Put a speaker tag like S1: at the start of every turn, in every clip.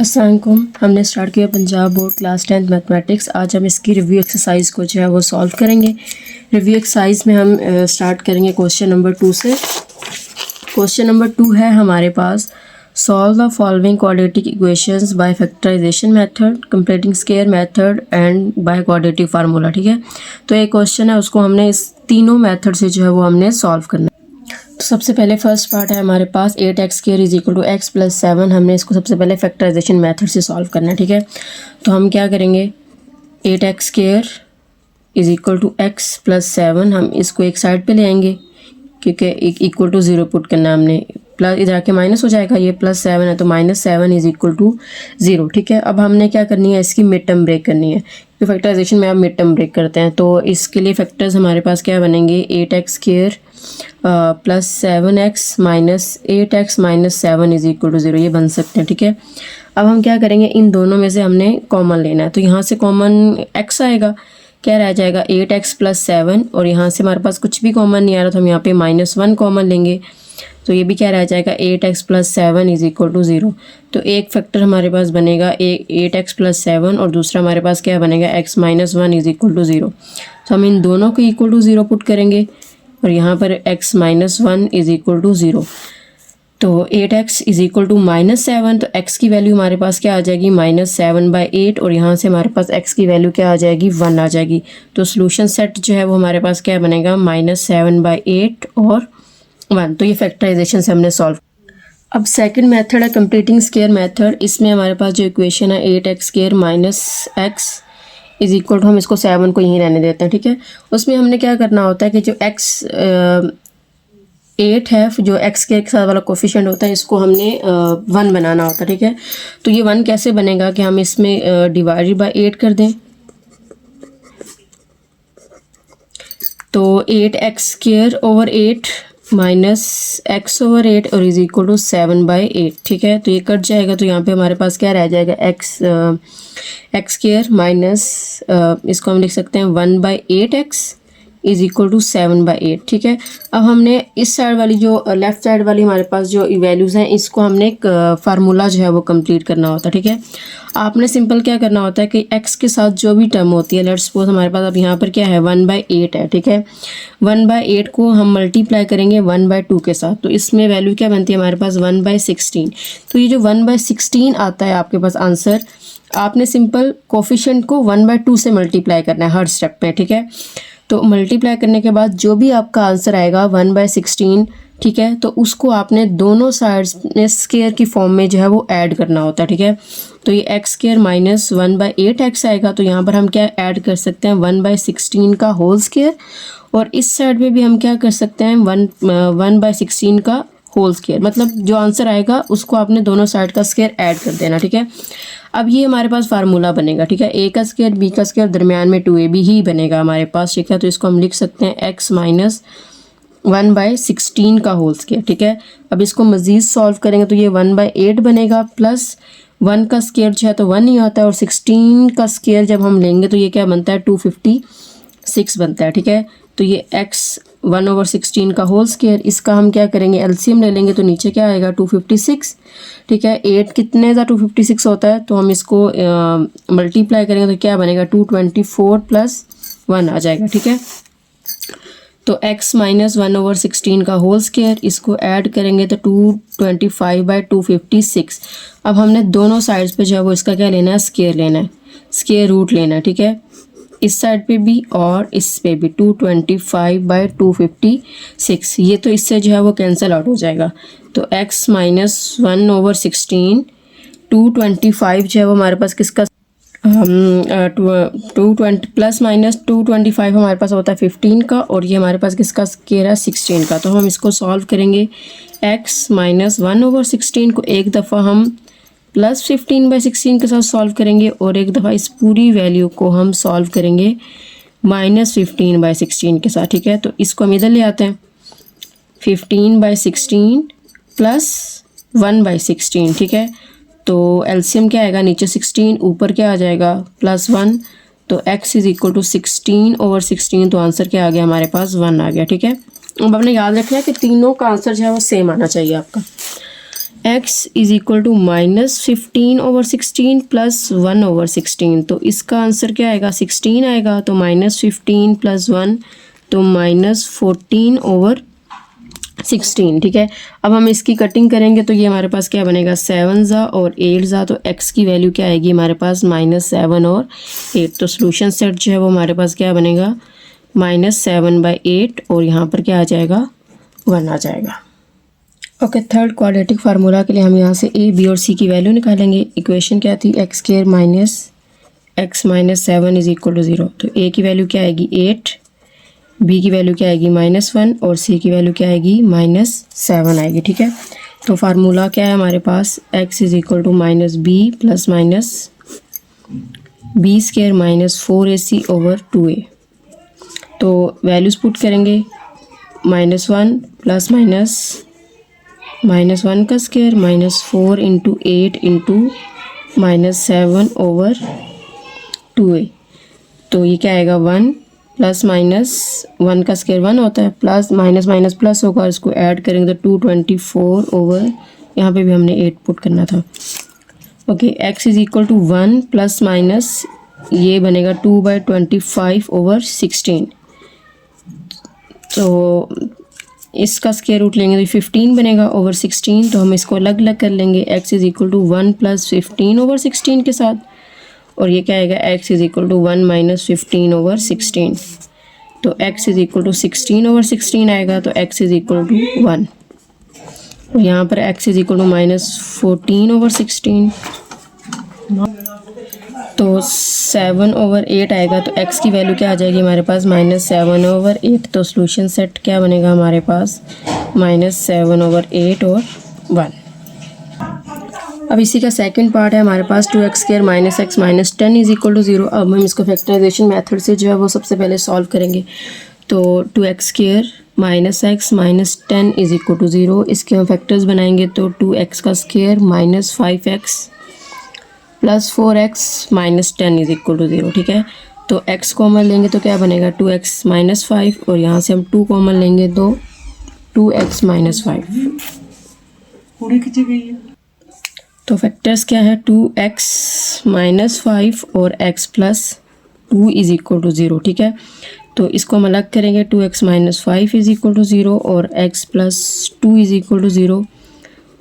S1: अस्सलाम वालेकुम। हमने स्टार्ट किया Punjab board class 10th mathematics. आज हम इसकी रिव्यू एक्सरसाइज को जो है वो सॉल्व करेंगे। रिव्यू एक्सरसाइज में हम स्टार्ट करेंगे क्वेश्चन नंबर 2 से। क्वेश्चन नंबर 2 है हमारे पास, solve the following quadratic equations by factorisation method, completing square method and by quadratic formula. ठीक है, तो एक क्वेश्चन है, उसको हमने इस तीनों मेथड से जो है वो हमने सॉल्व करना है। तो सबसे पहले फर्स्ट पार्ट है हमारे पास 8x square is equal to x plus 7। हमने इसको सबसे पहले फैक्टराइजेशन मेथड से सॉल्व करना है। ठीक है, तो हम क्या करेंगे, 8x square is equal to x plus 7, हम इसको एक साइड पे ले आएंगे क्योंकि इक्वल टू 0 पुट करना है हमने। प्लस इधर आके माइनस हो जाएगा, ये प्लस 7 है तो माइनस 7 इज इक्वल टू 0। ठीक है, अब हमने क्या करनी है, इसकी मिड टर्म ब्रेक करनी है। तो फैक्टराइजेशन में आप मिड टर्म ब्रेक करते हैं, तो इसके लिए फैक्टर्स हमारे पास क्या बनेंगे, 8x square plus 7x minus 8x minus 7 is equal to 0, ये बन सकते हैं। ठीक है, अब हम क्या करेंगे, इन दोनों में से हमने कॉमन लेना है। तो यहाँ से कॉमन x आएगा, क्या रह जाएगा 8x प्लस 7, और यहाँ से हमारे पास कुछ भी कॉमन नहीं आ रहा तो हम यहाँ पे -1 कॉमन लेंगे, तो ये भी क्या रह जाएगा 8x plus 7 is equal to 0। तो एक फैक्टर हमारे पास बनेगा 8x प्लस 7 और दूसरा हमारे पास क्या बनेगा x minus 1 is equal to 0। तो हम इन दोनों को इक्वल टू 0 पुट करेंगे और यहाँ पर x minus 1 is equal to 0। तो 8x इज इक्वल टू -7, तो x की वैल्यू हमारे पास क्या आ जाएगी -7/8, और यहाँ से हमारे पास x की वैल्यू क्या आ जाएगी 1 आ जाएगी। तो सोल्यूशन सेट जो है वो हमारे पास क्या बनेगा -7/8 और 1। तो ये फैक्टराइजेशन से हमने सॉल्व। अब सेकंड मेथड है कंप्लीटिंग स्क्वायर मेथड। इसमें हमारे पास जो इक्वेशन है 8x square minus x is equal to, हम इसको 7 को यहीं रहने देते हैं। ठीक है, उसमें हमने क्या करना होता है कि जो x 8 है, जो x के साथ वाला कोफिशिएंट होता है, इसको हमने 1 बनाना होता है। ठीक है, तो ये 1 कैसे बनेगा कि हम इसमें डिवाइडेड बाय 8 कर दें, तो 8x square over 8 minus x over 8 और इज इक्वल टू 7/8। ठीक है, तो ये कट जाएगा, तो यहाँ पे हमारे पास क्या रह जाएगा x स्क्वायर माइनस इसको हम लिख सकते हैं 1/8x इज इक्वल टू 7/8। ठीक है, अब हमने इस साइड वाली जो लेफ्ट साइड वाली हमारे पास जो वैल्यूज़ हैं, इसको हमने एक फार्मूला जो है वो कंप्लीट करना होता है। ठीक है, आपने सिंपल क्या करना होता है कि x के साथ जो भी टर्म होती है, लेट्स सपोज हमारे पास अब यहाँ पर क्या है 1/8 है। ठीक है, 1/8 को हम मल्टीप्लाई करेंगे 1/2 के साथ, तो इसमें वैल्यू क्या बनती है हमारे पास 1/16। तो ये जो 1/16 आता है आपके पास आंसर, आपने सिंपल कोफिशिएंट को 1/2 से मल्टीप्लाई करना है हर स्टेप पे। ठीक है, तो मल्टीप्लाई करने के बाद जो भी आपका आंसर आएगा 1/16, ठीक है, तो उसको आपने दोनों साइड्स में स्क्वायर की फॉर्म में जो है वो ऐड करना होता है। ठीक है, तो ये x स्क्वायर माइनस 1/8x आएगा, तो यहाँ पर हम क्या ऐड कर सकते हैं 1/16 का होल स्क्वायर, और इस साइड में भी हम क्या कर सकते हैं 1/16 का होल स्क्वायर, मतलब जो आंसर आएगा उसको आपने दोनों साइड का स्क्वायर ऐड कर देना। ठीक है, अब ये हमारे पास फार्मूला बनेगा। ठीक है, a का स्क्वायर b का स्क्वायर दरमियान में 2ab ही बनेगा हमारे पास। ठीक है, तो इसको हम लिख सकते हैं x माइनस 1/16 का होल स्क्वायर। ठीक है, अब इसको मज़ीद सॉल्व करेंगे तो ये 1/8 बनेगा, प्लस 1 का स्क्वायर जो है तो 1 ही होता है, और 16 का स्क्वायर जब हम लेंगे तो ये क्या बनता है 256 बनता है। ठीक है, तो ये x 1/16 का होल स्क्वायर, इसका हम क्या करेंगे एलसीएम ले लेंगे, तो नीचे क्या आएगा 256। ठीक है, 8 कितने का 256 होता है, तो हम इसको मल्टीप्लाई करेंगे तो क्या बनेगा 224 प्लस 1 आ जाएगा। ठीक है, तो x माइनस 1/16 का होल स्क्वायर, इसको ऐड करेंगे तो 225/256। अब हमने दोनों साइड्स पे जो है वो इसका क्या लेना है स्क्वायर लेना है, स्क्वायर रूट लेना है। ठीक है, इस साइड पे भी और इस पे भी 225/256, ये तो इससे जो है वो कैंसिल आउट हो जाएगा। तो x माइनस 1/16 225 जो है वो हमारे पास किसका 220 प्लस माइनस 225 हमारे पास होता है 15 का, और ये हमारे पास किसका स्क्वायर है 16 का। तो हम इसको सॉल्व करेंगे, x माइनस 1/16 को एक दफ़ा हम प्लस 15/16 के साथ सॉल्व करेंगे, और एक दफ़ा इस पूरी वैल्यू को हम सॉल्व करेंगे -15/16 के साथ। ठीक है, तो इसको हम इधर ले आते हैं, 15/16 प्लस 1/16। ठीक है, तो एलसीएम क्या आएगा, नीचे 16 ऊपर क्या आ जाएगा +1, तो x इज इक्वल टू 16/16, तो आंसर क्या आ गया हमारे पास 1 आ गया। ठीक है, अब आपने याद रखना है कि तीनों का आंसर जो है वो सेम आना चाहिए आपका। x is equal to -15/16 plus 1/16, तो इसका आंसर क्या आएगा, 16 आएगा। तो -15 + 1 तो -14/16, ठीक है। अब हम इसकी कटिंग करेंगे तो ये हमारे पास क्या बनेगा, 7 ज़ा और 8 ज़ा, तो x की वैल्यू क्या आएगी हमारे पास, -7 और 8। तो सोल्यूशन सेट जो है वो हमारे पास क्या बनेगा, -7/8 और यहाँ पर क्या आ जाएगा, 1 आ जाएगा। ओके, थर्ड क्वाड्रेटिक फार्मूला के लिए हम यहाँ से a, b और c की वैल्यू निकालेंगे। इक्वेशन क्या थी, x² - x - 7 is equal to 0। तो a की वैल्यू क्या आएगी 8, b की वैल्यू क्या आएगी -1 और c की वैल्यू क्या आएगी -7 आएगी, ठीक है। तो फार्मूला क्या है हमारे पास, x is equal to -b + -b² - 4ac/2a। तो वैल्यूज़ पुट करेंगे, -1 + -1 का स्क्वायर -4 × 8 × -7/2a। तो ये क्या आएगा, 1 + -1 का स्क्वायर 1 होता है, प्लस माइनस प्लस होगा, इसको ऐड करेंगे तो 224 यहाँ पे भी हमने 8 पुट करना था। Okay, x is equal to 1 ± ये बनेगा 2/25/16। तो इसका स्क्वायर रूट लेंगे तो 15 बनेगा /16। तो हम इसको अलग अलग कर लेंगे, x इज़ इक्वल टू 1 + 15/16 के साथ, और ये क्या आएगा, x इज़ इक्वल टू 1 - 15/16। तो x इज़ इक्वल टू 16/16 आएगा, तो x इज़ इक्वल टू 1। और यहाँ पर x इज़ इक्वल टू -14/16, तो 7/8 आएगा। तो x की वैल्यू क्या आ जाएगी हमारे पास, -7/8। तो सोल्यूशन सेट क्या बनेगा हमारे पास, -7/8 और 1। अब इसी का सेकंड पार्ट है हमारे पास, 2x² - x - 10 is equal to 0। अब हम इसको फैक्टराइजेशन मेथड से जो है वो सबसे पहले सॉल्व करेंगे। तो 2x² - x - 10 is equal to 0, इसके हम फैक्टर्स बनाएंगे। तो 2x का square -5x + 4x - 10 is equal to 0, ठीक है। तो x कॉमन लेंगे तो क्या बनेगा, 2x - 5, और यहाँ से हम 2 कॉमन लेंगे तो 2x - 5। तो फैक्टर्स क्या है, 2x - 5 और x + 2 इज़ इक्वल टू 0, ठीक है। तो इसको हम अलग करेंगे, 2x - 5 इज़ इक्वल टू 0 और x + 2 इज़ इक्वल टू 0।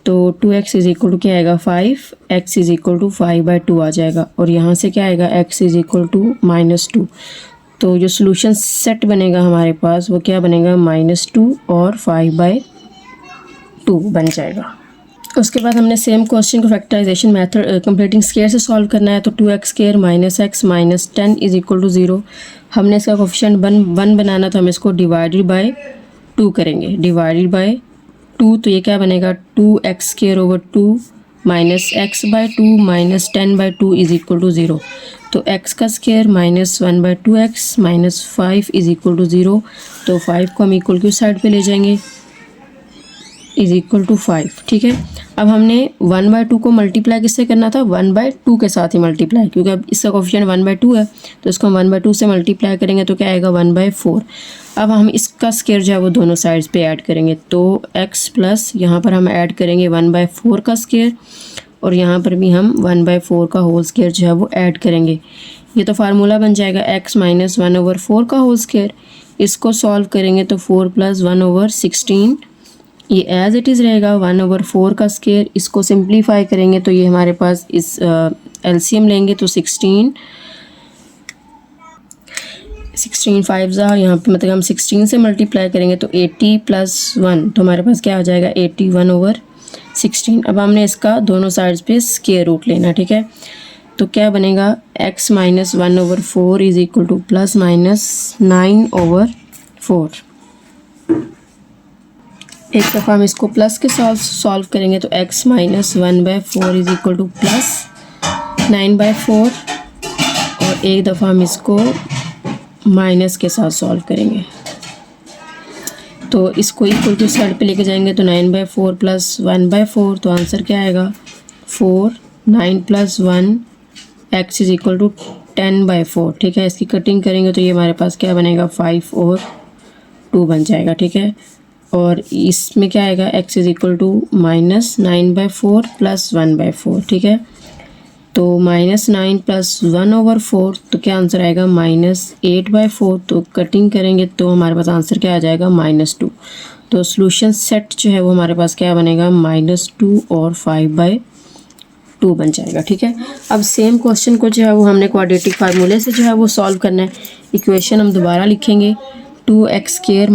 S1: तो 2x इज़ इक्वल टू क्या आएगा 5, x इज़ इक्वल टू 5/2 आ जाएगा, और यहाँ से क्या आएगा, x इज़ इक्वल टू -2। तो जो सोल्यूशन सेट बनेगा हमारे पास वो क्या बनेगा, -2 और 5/2 बन जाएगा। उसके बाद हमने सेम क्वेश्चन को फैक्टराइजेशन मेथड कंप्लीटिंग स्क्वायर से सॉल्व करना है। तो 2x² - x - 10 is equal to 0। हमने इसका कोफिशिएंट 1 बनाना, तो हम इसको डिवाइडेड बाय 2 करेंगे, डिवाइडेड बाय 2। तो ये क्या बनेगा, 2x² / 2 -x/2 - 10/2 is equal to 0। तो x का square -1/2x - 5 is equal to 0। तो 5 को हम इक्वल की साइड पे ले जाएंगे, इज़ इक्वल टू 5, ठीक है। अब हमने 1/2 को मल्टीप्लाई किससे करना था, 1/2 के साथ ही मल्टीप्लाई, क्योंकि अब इसका कोफिशिएंट 1/2 है, तो इसको हम 1/2 से मल्टीप्लाई करेंगे तो क्या आएगा, 1/4। अब हम इसका स्क्वायर जो है वो दोनों साइड्स पे ऐड करेंगे। तो x प्लस यहाँ पर हम ऐड करेंगे 1/4 का स्क्वायर, और यहाँ पर भी हम 1/4 का होल स्क्वायर जो है वो ऐड करेंगे। ये तो फार्मूला बन जाएगा x - 1/4 का होल स्क्वायर। इसको सॉल्व करेंगे तो 4 + 1/16, ये एज इट इज़ रहेगा 1/4 का स्क्वायर। इसको सिंप्लीफाई करेंगे तो ये हमारे पास इस एलसीएम लेंगे तो 16 5 ज़ा, यहाँ पे मतलब हम 16 से मल्टीप्लाई करेंगे तो 80 + 1, तो हमारे पास क्या आ जाएगा 81/16। अब हमने इसका दोनों साइड्स पे स्क्वायर रूट लेना, ठीक है। तो क्या बनेगा, x - 1/4 इज़ इक्वल टू +-9/4। एक दफ़ा हम इसको प्लस के साथ सॉल्व करेंगे तो x - 1/4 इज़ इक्वल टू +9/4, और एक दफ़ा हम इसको माइनस के साथ सॉल्व करेंगे। तो इसको इक्वल टू साइड पे लेके जाएंगे तो 9/4 + 1/4, तो आंसर क्या आएगा 4, 9 + 1, x इज़ इक्वल टू 10/4, ठीक है। इसकी कटिंग करेंगे तो ये हमारे पास क्या बनेगा 5 और 2 बन जाएगा, ठीक है। और इसमें क्या आएगा, x इज इक्वल टू -9/4 + 1/4, ठीक है। तो -9 + 1/4, तो क्या आंसर आएगा -8/4। तो कटिंग करेंगे तो हमारे पास आंसर क्या आ जाएगा -2। तो सॉल्यूशन सेट जो है वो हमारे पास क्या बनेगा -2 और 5/2 बन जाएगा, ठीक है। अब सेम क्वेश्चन को जो है वो हमने क्वाड्रेटिक फार्मूले से जो है वो सॉल्व करना है। इक्वेशन हम दोबारा लिखेंगे, 2x² -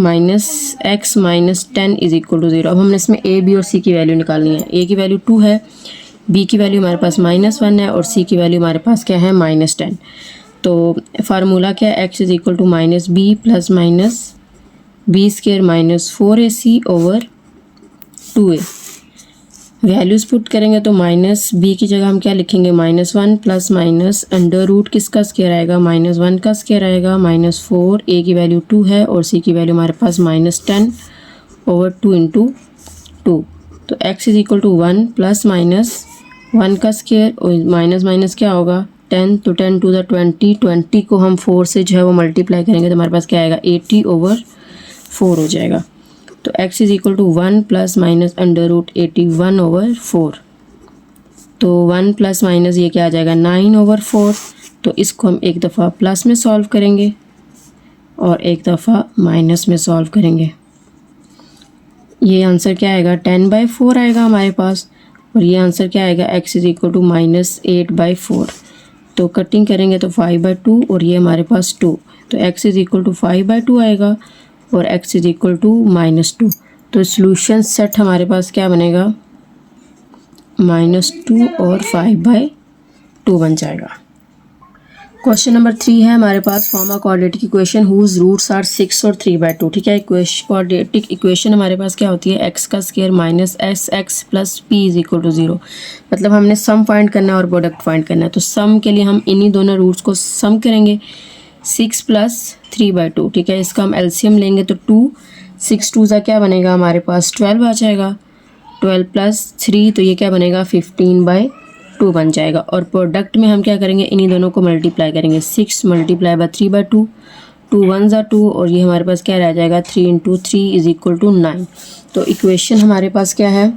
S1: x - 10 = 0। अब हमने इसमें a, b और c की वैल्यू निकालनी है। a की वैल्यू 2 है, b की वैल्यू हमारे पास -1 है और c की वैल्यू हमारे पास क्या है -10। तो फार्मूला क्या है, x is equal to -b plus -b² - 4ac over 2a। Values put करेंगे तो -b की जगह हम क्या लिखेंगे, -1 प्लस माइनस अंडर रूट किसका स्क्वायर आएगा, -1 का स्क्वायर आएगा, -4, a की वैल्यू 2 है और c की वैल्यू हमारे पास -10 ओवर 2 × 2। तो x is equal to 1 plus minus 1 का स्क्वायर और माइनस माइनस क्या होगा 10, तो 10 टू द 20, 20 को हम 4 से जो है वो मल्टीप्लाई करेंगे तो हमारे पास क्या आएगा 80 ओवर 4 हो जाएगा। तो x is equal to 1 plus minus under root 81 over 4। तो 1 प्लस माइनस ये क्या आ जाएगा 9 ओवर 4। तो इसको हम एक दफ़ा प्लस में सॉल्व करेंगे और एक दफ़ा माइनस में सॉल्व करेंगे। ये आंसर क्या आएगा 10/4 आएगा हमारे पास। और ये आंसर क्या आएगा, x इज इक्वल टू -8/4। तो कटिंग करेंगे तो 5/2 और ये हमारे पास 2। तो x इज इक्वल टू 5/2 आएगा और x इज इक्वल टू -2। तो सॉल्यूशन सेट हमारे पास क्या बनेगा, -2 और 5/2 बन जाएगा। क्वेश्चन नंबर 3 है हमारे पास, form a quadratic equation whose roots are 6 और 3/2, ठीक है। क्वाड्रेटिक इक्वेशन हमारे पास क्या होती है, x का square minus sx plus p is equal to 0। मतलब हमने सम फाइंड करना है और प्रोडक्ट फाइंड करना है। तो सम के लिए हम इन्हीं दोनों रूट्स को सम करेंगे, 6 + 3/2, ठीक है। इसका हम एलसीएम लेंगे तो 2, 6 2 ज़ा क्या बनेगा हमारे पास 12 आ जाएगा, 12 + 3 तो ये क्या बनेगा 15/2 बन जाएगा। और प्रोडक्ट में हम क्या करेंगे, इन्हीं दोनों को मल्टीप्लाई करेंगे, 6 × 3/2, 2 1 ज़ा 2 और ये हमारे पास क्या रह जाएगा 3 × 3 = 9। तो इक्वेशन हमारे पास क्या है,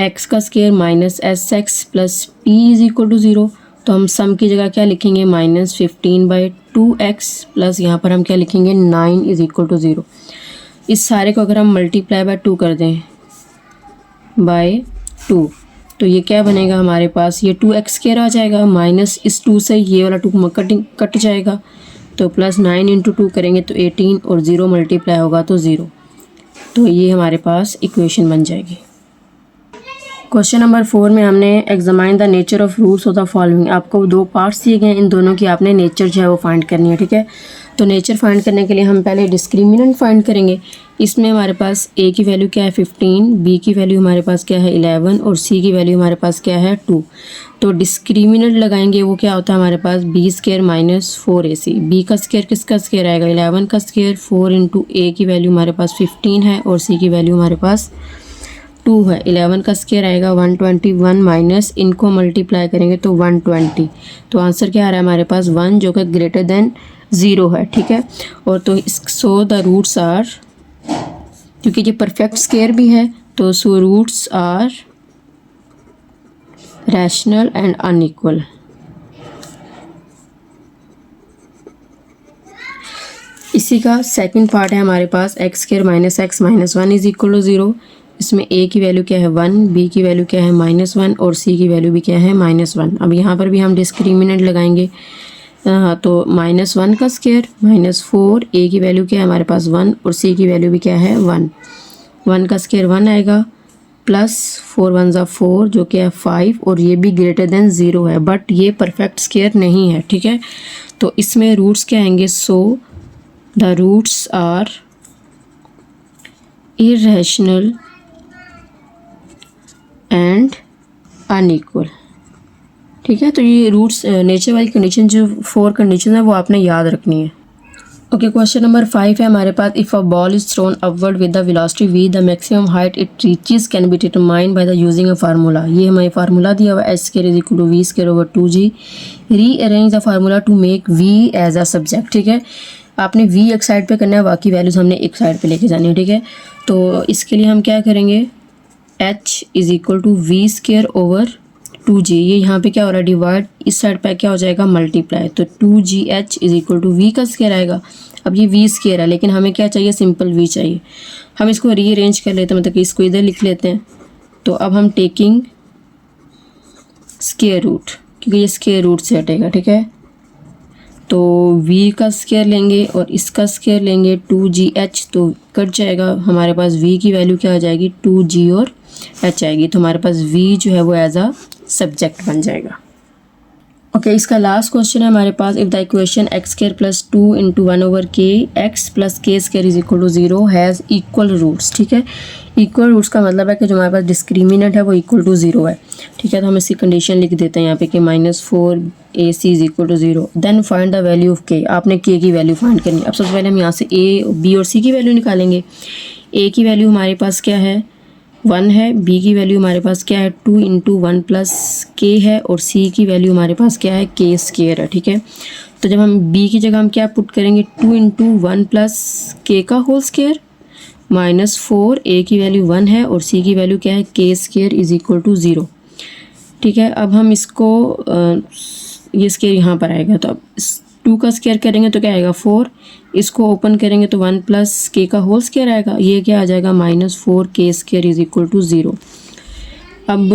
S1: x का square minus sx plus p is equal to 0। तो हम सम की जगह क्या लिखेंगे -15/2x प्लस यहाँ पर हम क्या लिखेंगे 9 इज इक्वल टू 0। इस सारे को अगर हम मल्टीप्लाई बाय 2 कर दें बाय 2 तो ये क्या बनेगा हमारे पास, ये 2x² आ जाएगा, माइनस इस 2 से ये वाला 2 कट जाएगा। तो प्लस 9 × 2 करेंगे तो 18 और 0 मल्टीप्लाई होगा तो 0। तो ये हमारे पास इक्वेशन बन जाएगी। क्वेश्चन नंबर 4 में हमने examine the nature of roots of the following. आपको 2 पार्ट्स दिए गए हैं, इन दोनों की आपने नेचर जो है वो फाइंड करनी है, ठीक है। तो नेचर फाइंड करने के लिए हम पहले डिस्क्रिमिनेंट फाइंड करेंगे। इसमें हमारे पास a की वैल्यू क्या है 15, b की वैल्यू हमारे पास क्या है 11 और c की वैल्यू हमारे पास क्या है 2। तो डिस्क्रिमिनेंट लगाएंगे, वो क्या होता है हमारे पास b² - 4ac। b का स्क्वायर किसका स्क्वायर आएगा 11 का स्क्वायर, 4 × a की वैल्यू हमारे पास 15 है और c की वैल्यू हमारे पास 2 है। 11 का स्क्वायर आएगा 121 माइनस इनको मल्टीप्लाई करेंगे तो 120। तो आंसर क्या आ रहा है हमारे पास 1 जो कि ग्रेटर देन 0 है, ठीक है। और तो सो द रूट्स आर, क्योंकि ये परफेक्ट स्क्वायर भी है तो so roots are rational and unequal. इसी का सेकंड पार्ट है हमारे पास x² - x - 1 is equal to 0। इसमें a की वैल्यू क्या है 1, b की वैल्यू क्या है -1 और c की वैल्यू भी क्या है -1। अब यहाँ पर भी हम डिस्क्रिमिनेंट लगाएंगे तो -1 का स्क्वायर -4, a की वैल्यू क्या है हमारे पास 1 और c की वैल्यू भी क्या है 1। 1 का स्क्वायर 1 आएगा प्लस 4 1 ज़ा 4 जो कि है 5 और ये भी ग्रेटर देन 0 है, बट ये परफेक्ट स्क्वायर नहीं है, ठीक है। तो इसमें रूट्स क्या आएंगे, so the roots are irrational and unequal, ठीक है। तो ये रूट्स नेचर वाली कंडीशन जो 4 कंडीशन है वो आपने याद रखनी है। ओके, क्वेश्चन नंबर 5 है हमारे पास, if a ball is thrown upward with the velocity v, the maximum height it reaches can be determined by the using a formula. ये हमें फार्मूला दिया हुआ है h² = v² / 2g। Rearrange the formula to make v as a subject, ठीक है। आपने we एक side पे करना है, बाकी वैल्यूज़ हमने एक साइड पे लेके जानी है, ठीक है। तो इसके लिए हम क्या करेंगे, h is equal to v square over 2g, ये यहाँ पे क्या हो रहा है डिवाइड, इस साइड पे क्या हो जाएगा मल्टीप्लाई, तो 2gh is equal to v का स्केयर आएगा। अब ये वी स्केयर है लेकिन हमें क्या चाहिए, सिंपल वी चाहिए। हम इसको रीअरेंज कर लेते हैं, मतलब कि इसको इधर लिख लेते हैं। तो अब हम टेकिंग स्केयर रूट, क्योंकि ये स्केयर रूट से हटेगा, ठीक है। तो v का स्केयर लेंगे और इसका स्केयर लेंगे 2gh, तो कट जाएगा, हमारे पास v की वैल्यू क्या आ जाएगी 2g और h आएगी, तो हमारे पास v जो है वो एज अ सब्जेक्ट बन जाएगा। ओके, इसका लास्ट क्वेश्चन है हमारे पास, if the equation x square plus 2 into 1 over k x plus k square is equal to 0 has equal roots, ठीक है। इक्वल रूट्स का मतलब है कि जो हमारे पास डिस्क्रिमिनेंट है वो इक्वल टू 0 है, ठीक है। तो हम इसकी कंडीशन लिख देते हैं यहाँ पे कि -4ac is equal to 0, then find the value of K, आपने के की वैल्यू फाइंड करनी है। अब सबसे पहले हम यहाँ से ए, बी और सी की वैल्यू निकालेंगे। ए की वैल्यू हमारे पास क्या है 1 है, बी की वैल्यू हमारे पास क्या है 2 इंटू 1 प्लस के है, और सी की वैल्यू हमारे पास क्या है के स्केयर है, ठीक है। तो जब हम बी की जगह हम क्या पुट करेंगे 2 इंटू 1 प्लस के का होल स्केयर -4, ए की वैल्यू 1 है और सी की वैल्यू क्या है के स्केयर इज इक्वल टू 0, ठीक है। अब हम इसको ये स्केयर यहाँ पर आएगा, तो अब 2 का स्केयर करेंगे तो क्या आएगा 4, इसको ओपन करेंगे तो 1 प्लस के का होल स्केयर आएगा, ये क्या आ जाएगा -4 के स्केयर इज इक्वल टू 0। अब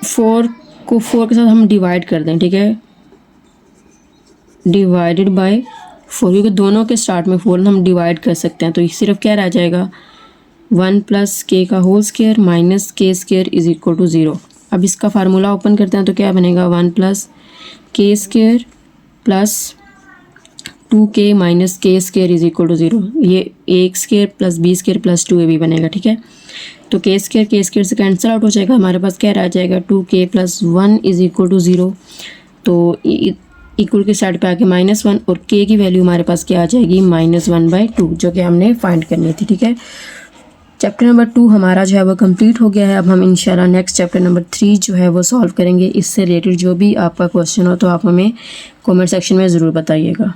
S1: 4 को 4 के साथ हम डिवाइड कर दें, ठीक है, डिवाइडेड बाय 4, क्योंकि दोनों के स्टार्ट में 4 हम डिवाइड कर सकते हैं, तो सिर्फ क्या रह जाएगा 1 प्लस के का whole square minus k square is equal to 0। अब इसका फार्मूला ओपन करते हैं तो क्या बनेगा 1 plus k square plus 2k minus k square is equal to 0, ये a square plus b square plus 2ab बनेगा, ठीक है। तो के स्केयर से कैंसिल आउट हो जाएगा, हमारे पास क्या रह जाएगा 2k plus 1 is equal to 0, तो इक्वल के साइड पे आके -1, और k की वैल्यू हमारे पास क्या आ जाएगी -1/2, जो कि हमने फाइंड करनी थी, ठीक है। चैप्टर नंबर 2 हमारा जो है वो कंप्लीट हो गया है। अब हम इंशाल्लाह नेक्स्ट चैप्टर नंबर 3 जो है वो सॉल्व करेंगे। इससे रिलेटेड जो भी आपका क्वेश्चन हो तो आप हमें कमेंट सेक्शन में ज़रूर बताइएगा।